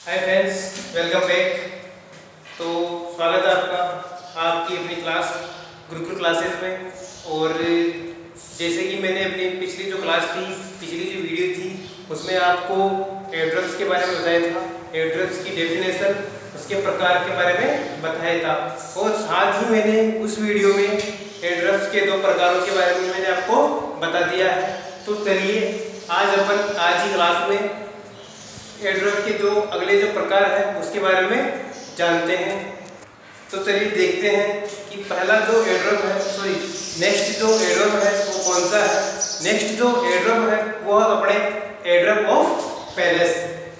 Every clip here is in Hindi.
Hi friends, welcome back. तो स्वागत है आपका आपकी अपनी क्लास गुरुकुल क्लासेस में। और जैसे कि मैंने अपनी पिछली जो क्लास थी, पिछली जो वीडियो थी, उसमें आपको एयरड्रॉप्स के बारे में बताया था, एयरड्रॉप्स की डेफिनेशन, उसके प्रकार के बारे में बताया था। और साथ ही मैंने उस वीडियो में एयरड्रॉप्स के 2 प्रकारों के बारे में मैंने आपको बता दिया है। तो चलिए आज ही क्लास में एयरड्रॉप के जो अगले जो प्रकार है उसके बारे में जानते हैं। तो चलिए देखते हैं कि पहला जो एयरड्रॉप है, नेक्स्ट जो एयरड्रॉप है वो कौन सा है। नेक्स्ट जो एयरड्रॉप है वो अपने airdrop of palace.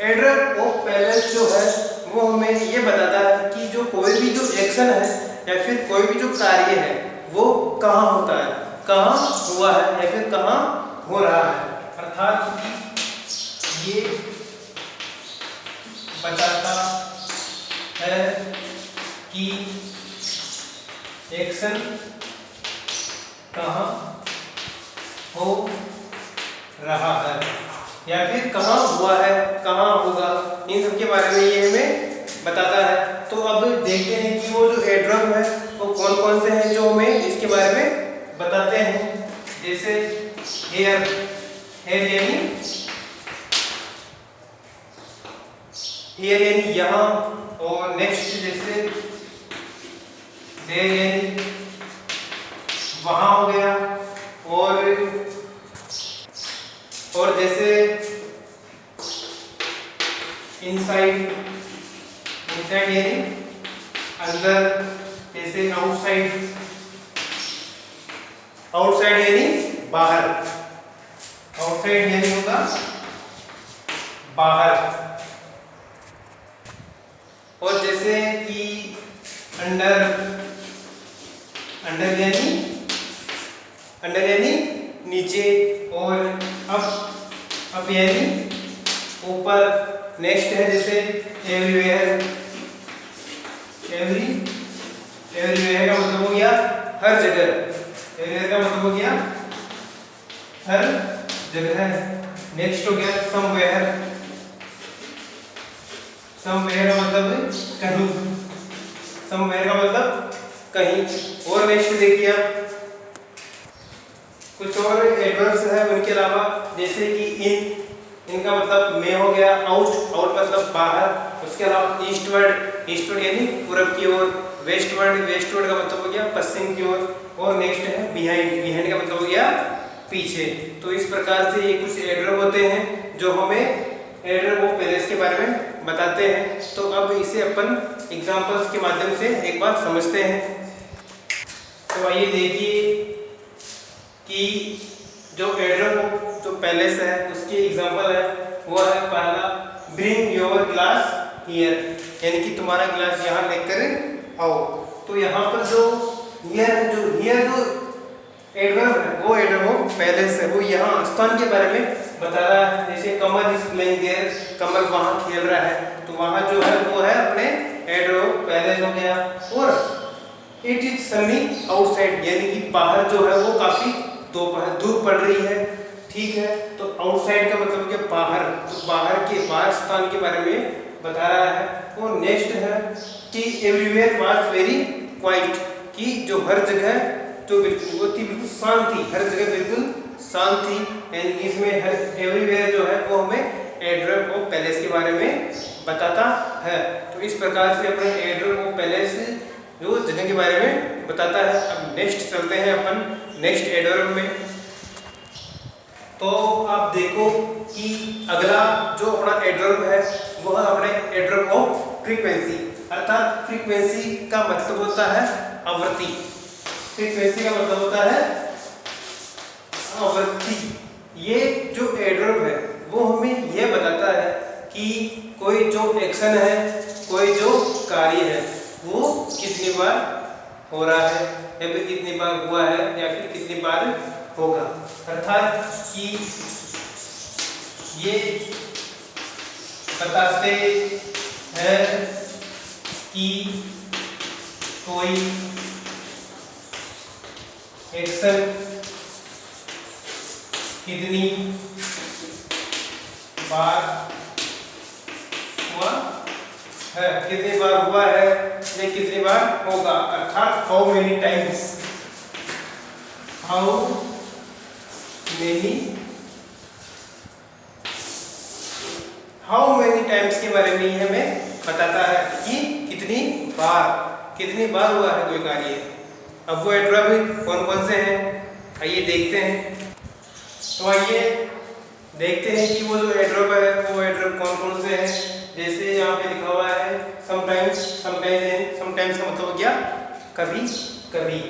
Airdrop of palace जो है वो हमें ये बताता है कि जो कोई भी जो एक्शन है या फिर कोई भी जो कार्य है वो कहाँ होता है, कहाँ हुआ है या फिर कहाँ हो रहा है। अर्थात ये बताता है कि एक्शन कहाँ हो रहा है या फिर कहाँ हुआ है, कहाँ होगा, इन सब के बारे में ये हमें बताता है। तो अब देखते हैं कि वो जो एयरड्रॉप है वो कौन कौन से हैं जो हमें इसके बारे में बताते हैं। जैसे हेयर यानी यहाँ, और नेक्स्ट जैसे देयर यानी वहाँ हो गया, और जैसे इनसाइड यानी अंदर, जैसे आउटसाइड यानी बाहर, आउटसाइड यानी होगा बाहर। और जैसे कि अंडर यानी नीचे, और अप यानी ऊपर। नेक्स्ट है जैसे एवरीवेयर का मतलब हो गया हर जगह, एवरीवेयर का मतलब हो गया हर जगह। नेक्स्ट हो गया समवेयर का मतलब कहीं, समवेयर का मतलब कहीं। और नेक्स्ट देखिए कुछ और एडवर्ब्स है उनके अलावा, जैसे कि इनका मतलब में हो गया आउट मतलब बाहर। उसके अलावा ईस्टवर्ड यानी पूरब की ओर, वेस्टवर्ड का मतलब हो गया पश्चिम की ओर। और नेक्स्ट है बिहाइंड का मतलब हो गया पीछे। तो इस प्रकार से ये कुछ एडवर्ब होते हैं जो हमें एयरड्रॉप ऑफ पैलेस के बारे में बताते हैं। तो अब इसे अपन एग्जांपल्स के माध्यम से एक बार समझते हैं। तो आइए देखिए कि जो एयरड्रॉप जो पैलेस है उसकी एग्जांपल है वो है पहला, ब्रिंग योर ग्लास हियर, यानी कि तुम्हारा गिलास यहाँ लेकर आओ। तो यहाँ पर जो हियर जो एडवर्ब है वो एडवर्ब ऑफ पैलेस है, वो यहाँ स्थान के बारे में बता रहा है। जैसे कमल इज प्लेइंग देयर, कमल वहाँ खेल रहा है, तो वहाँ जो है वो है अपने एडवर्ब ऑफ पैलेस हो गया। और इट इज सनी आउटसाइड, यानी कि बाहर जो है वो काफी धूप पड़ रही है, ठीक है। तो आउटसाइड का मतलब क्या, बाहर, तो बाहर स्थान के बारे में बता रहा है। और नेक्स्ट है कि एवरीवेयर वाज वेरी क्वाइट, कि जो हर जगह तो बिल्कुल शांत थी, हर जगह बिल्कुल शांत थी। एंड इसमें हर एवरीवेयर जो है वो हमें एयरड्रॉप ऑफ पैलेस के बारे में बताता है। तो इस प्रकार से अपने एयरड्रॉप ऑफ पैलेस जो जगह के बारे में बताता है। अब नेक्स्ट चलते हैं अपन नेक्स्ट एयरड्रॉप में। तो आप देखो कि अगला जो अपना एयरड्रॉप है वो है अपने एयरड्रॉप ऑफ फ्रीक्वेंसी। अर्थात फ्रीक्वेंसी का मतलब होता है आवृत्ति, फ्रीक्वेंसी का मतलब होता है आवृत्ति। ये जो एयरड्रॉप है वो हमें यह बताता है कि कोई जो एक्शन है, कोई जो कार्य है वो कितनी बार हो रहा है या फिर कितनी बार हुआ है या फिर कितनी बार होगा। अर्थात कि ये बताते हैं कि कोई एक्शन कितनी बार हुआ है, कितनी बार हुआ है या कितनी बार होगा, अर्थात how many times, how many times के बारे में ये हमें बताता है कि कितनी बार हुआ है कोई कार्य। अब वो एडवर्ब कौन कौन से हैं आइए देखते हैं। तो आइए देखते हैं कि वो जो एडवर्ब है वो एडवर्ब कौन कौन से हैं। जैसे यहाँ पे लिखा हुआ है समटाइम्स, समटाइम्स का मतलब हो गया कभी कभी,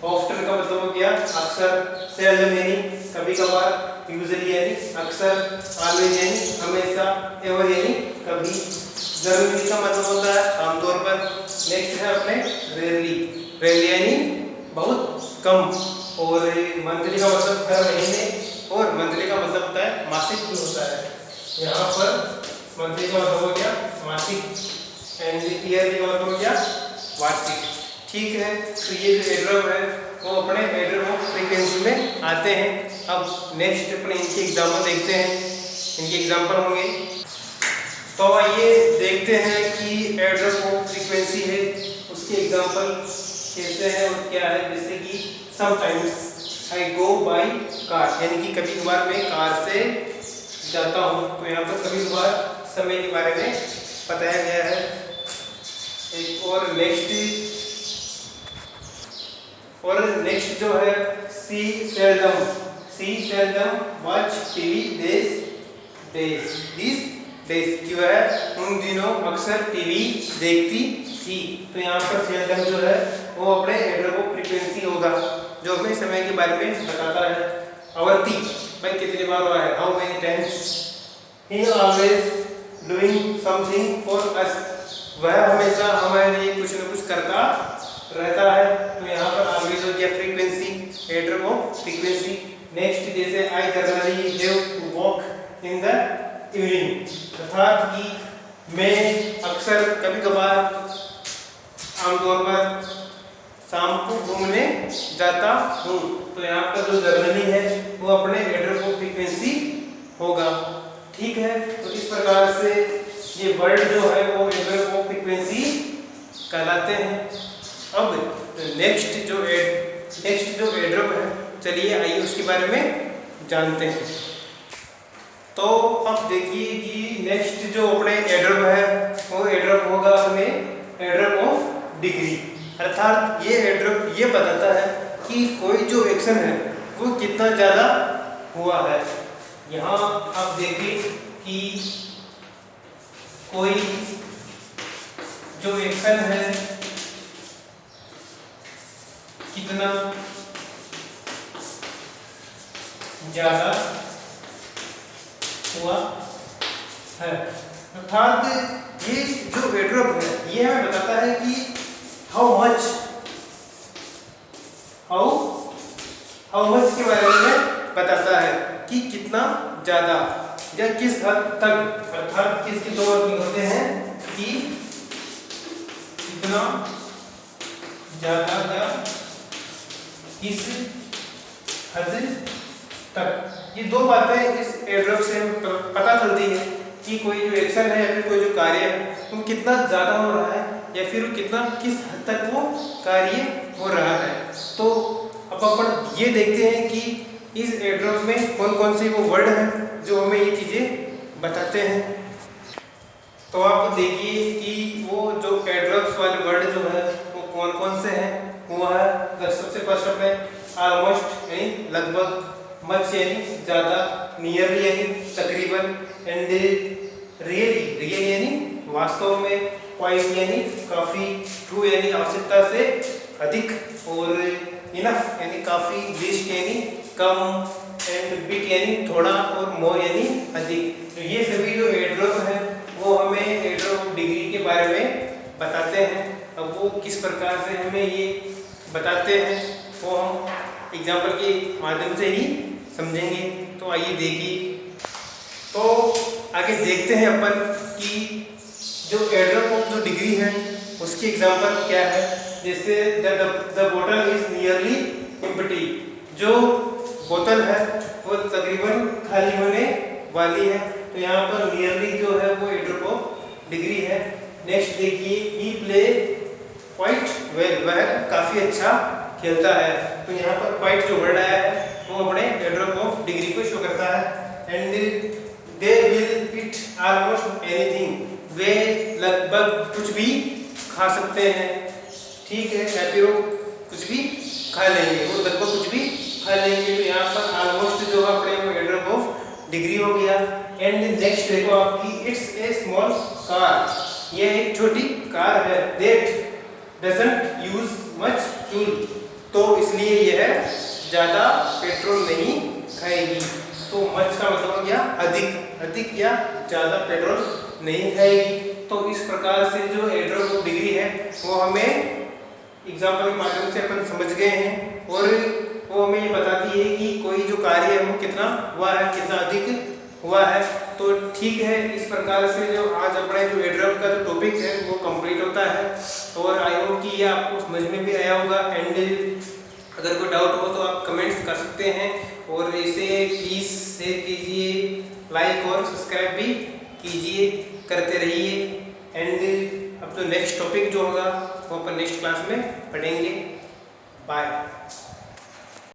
ऑफ्टन का मतलब हो गया अक्सर, सेल्डम यानी कभी कभार, यूजुअली यानी अक्सर, ऑलवेज यानी हमेशा, एवर यानी कभी, जनरली का मतलब होता है आमतौर पर। नेक्स्ट है अपने रेयरली यानी बहुत कम, और मंथली का मतलब हर महीने, और मंथली का मतलब होता है मासिक भी होता है। यहाँ पर मंथली का मतलब हो गया मासिक, एंड ईयरली का मतलब हो गया वार्षिक। ठीक है, तो ये जो एडवर्ब है वो अपने एडवर्ब ऑफ फ्रीक्वेंसी में आते हैं। अब नेक्स्ट अपने इनके एग्जाम्पल देखते हैं, इनके एग्जाम्पल होंगे। तो आइए देखते हैं कि एडवर्ब ऑफ फ्रीक्वेंसी है उसके एग्जाम्पल कैसे हैं और क्या है। जैसे कि sometimes I go by car, यानी कि कभी कभार मैं कार से जाता हूँ। तो यहाँ पर कभी कभार समय के बारे में बताया गया है। एक और नेक्स्ट जो है C seldom watch TV this days, कि वह उन दिनों अक्सर टीवी देखती थी। तो यहाँ पर सेल्डम जो है वो अपने एडवर्ब ऑफ फ्रीक्वेंसी होगा जो हमें समय के बारे में बताता है। आवर्ती भाई कितनी बार हुआ है, how many times, he always doing something for us, वह हमेशा हमारे लिए कुछ न कुछ करता रहता है। तो यहाँ पर ऑलवेज हो गया frequency, adverb of frequency. Next जैसे I generally have to walk in the evening, अर्थात कि मैं अक्सर कभी कभार आमतौर पर शाम को घूमने जाता हूँ। तो यहाँ पर जो जनरली है वो अपने एडवर्ब ऑफ फ्रीक्वेंसी होगा। ठीक है, तो इस प्रकार से ये वर्ड जो है वो एडवर्ब ऑफ फ्रीक्वेंसी कहलाते हैं। अब नेक्स्ट जो एडवर्ब है, चलिए आइए उसके बारे में जानते हैं। तो अब देखिए कि नेक्स्ट जो अपने एडवर्ब है वो एडवर्ब होगा अपने एडवर्ब ऑफ डिग्री, अर्थात ये एडवर्ब ये बताता है कि कोई जो एक्शन है वो कितना ज़्यादा हुआ है। यहाँ आप देखिए कि कोई जो एक्शन है कितना ज़्यादा हुआ है, अर्थात ये जो एडवर्ब है ये हमें बताता है कि हाउ मच के बारे में बताता है कि कितना ज़्यादा या किस हद तक, अर्थात किसके दो वर्ग होते हैं कि कितना ज़्यादा या किस हद तक। ये दो बातें इस एडवर्ब से पता चलती है कि कोई जो एक्शन है या फिर कोई जो कार्य है वो कितना ज़्यादा हो रहा है या फिर किस हद तक वो कार्य हो रहा है। तो अब अपन ये देखते हैं कि इस एडवर्ब में कौन कौन से वो वर्ड हैं जो हमें ये चीज़ें बताते हैं। तो आप देखिए कि वो जो एडवर्ब्स वाले वर्ड जो है वो कौन कौन से हैं। वो है सबसे फर्स्ट में ऑलमोस्ट यानी लगभग, मच यानी ज़्यादा, नियरली यानी तकरीबन, एंड रियली यानी वास्तव में, क्वाइट यानी काफ़ी, ट्रू यानी आवश्यकता से अधिक, और इनफ यानी काफ़ी, लिस्ट यानी कम, एंड बिट यानी थोड़ा, और मोर यानी अधिक। तो ये सभी जो एडवर्ब हैं वो हमें एडवर्ब डिग्री के बारे में बताते हैं। अब वो किस प्रकार से हमें ये बताते हैं वो हम एग्जाम्पल के माध्यम से ही समझेंगे। तो आइए देखिए, तो आगे देखते हैं अपन कि जो एडवर्ब ऑफ जो डिग्री है उसकी एग्जाम्पल क्या है। जैसे द बोतल इज नियरली एम्प्टी, जो बोतल है वो तकरीबन खाली होने वाली है। तो यहाँ पर नियरली जो है वो एडवर्ब ऑफ डिग्री है। नेक्स्ट देखिए ही प्ले क्वाइट वेल, वह काफ़ी अच्छा खेलता है। तो यहाँ पर क्वाइट जो वर्ड आया है वो अपने एड्वर्ब ऑफ डिग्री को शो करता है। And they will eat almost anything, वे लगभग कुछ भी खा सकते हैं। ठीक है, या फिर वो कुछ भी खा लेंगे, वो लगभग कुछ भी खा लेंगे। तो यहाँ पर ऑलमोस्ट जो है अपने एड्वर्ब ऑफ डिग्री हो गया। एंड नेक्स्ट देखो आपकी इट्स ए स्मॉल कार, ये एक छोटी कार है। That doesn't use much fuel, तो इसलिए यह ज़्यादा पेट्रोल नहीं खाएगी। तो मच का मतलब हो गया अधिक, अधिक या ज़्यादा पेट्रोल नहीं खाएगी। तो इस प्रकार से जो एड्वर्ब ऑफ डिग्री है वो हमें एग्जाम्पल के माध्यम से अपन समझ गए हैं, और वो हमें ये बताती है कि कोई जो कार्य है वो कितना हुआ है, कितना अधिक हुआ है। तो ठीक है, इस प्रकार से जो आज अपने जो एड्वर्ब का जो टॉपिक है वो कंप्लीट होता है। और आई होप कि ये आपको समझ में भी आया होगा। एंड अगर कोई डाउट हो तो आप कमेंट्स कर सकते हैं, और इसे प्लीज़ शेयर कीजिए, लाइक और सब्सक्राइब भी कीजिए, करते रहिए। एंड अब तो नेक्स्ट टॉपिक जो होगा वो अपन नेक्स्ट क्लास में पढ़ेंगे। बाय।